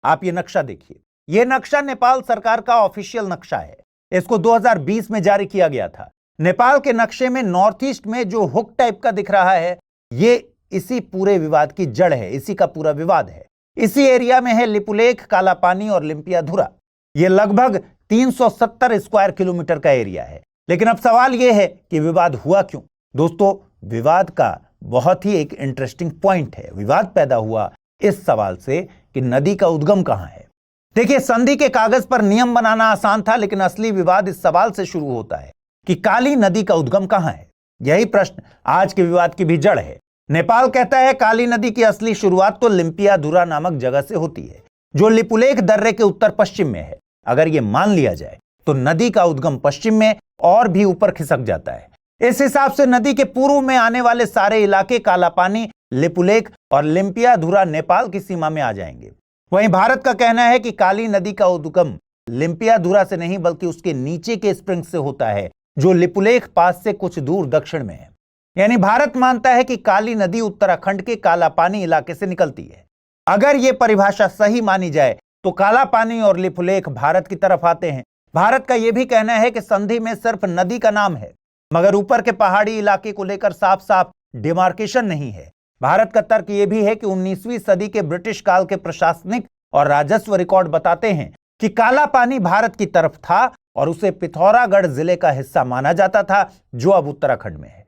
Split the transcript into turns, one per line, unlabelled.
आप ये नक्शा देखिए, ये नक्शा नेपाल सरकार का ऑफिशियल नक्शा है। इसको 2020 में जारी किया गया था। नेपाल के नक्शे में नॉर्थ ईस्ट में जो हुक टाइप का दिख रहा है, ये इसी पूरे विवाद की जड़ है, इसी का पूरा विवाद है। इसी एरिया में है लिपुलेख, कालापानी और लिम्पियाधुरा। ये लगभग 370 स्क्वायर किलोमीटर का एरिया है। लेकिन अब सवाल यह है कि विवाद हुआ क्यों? दोस्तों, विवाद का बहुत ही एक इंटरेस्टिंग पॉइंट है। विवाद पैदा हुआ इस सवाल से कि नदी का उद्गम कहां है। देखिए, संधि के कागज पर नियम बनाना आसान था, लेकिन असली विवाद इस सवाल से शुरू होता है कि काली नदी का उद्गम कहां है। यही प्रश्न आज के विवाद की भी जड़ है। नेपाल कहता है काली नदी की असली शुरुआत तो लिम्पियाधुरा नामक जगह से होती है, जो लिपुलेख दर्रे के उत्तर पश्चिम में है। अगर यह मान लिया जाए तो नदी का उद्गम पश्चिम में और भी ऊपर खिसक जाता है। इस हिसाब से नदी के पूर्व में आने वाले सारे इलाके कालापानी, लिपुलेख और लिम्पियाधुरा नेपाल की सीमा में आ जाएंगे। वहीं भारत का कहना है कि काली नदी का उद्गम लिम्पियाधुरा से नहीं बल्कि उसके नीचे के स्प्रिंग से होता है, जो लिपुलेख पास से कुछ दूर दक्षिण में है। यानी भारत मानता है कि काली नदी उत्तराखंड के कालापानी इलाके से निकलती है। अगर यह परिभाषा सही मानी जाए तो कालापानी और लिपुलेख भारत की तरफ आते हैं। भारत का यह भी कहना है कि संधि में सिर्फ नदी का नाम है, मगर ऊपर के पहाड़ी इलाके को लेकर साफ साफ डिमार्केशन नहीं है। भारत का तर्क यह भी है कि 19वीं सदी के ब्रिटिश काल के प्रशासनिक और राजस्व रिकॉर्ड बताते हैं कि काला पानी भारत की तरफ था और उसे पिथौरागढ़ जिले का हिस्सा माना जाता था, जो अब उत्तराखंड में है।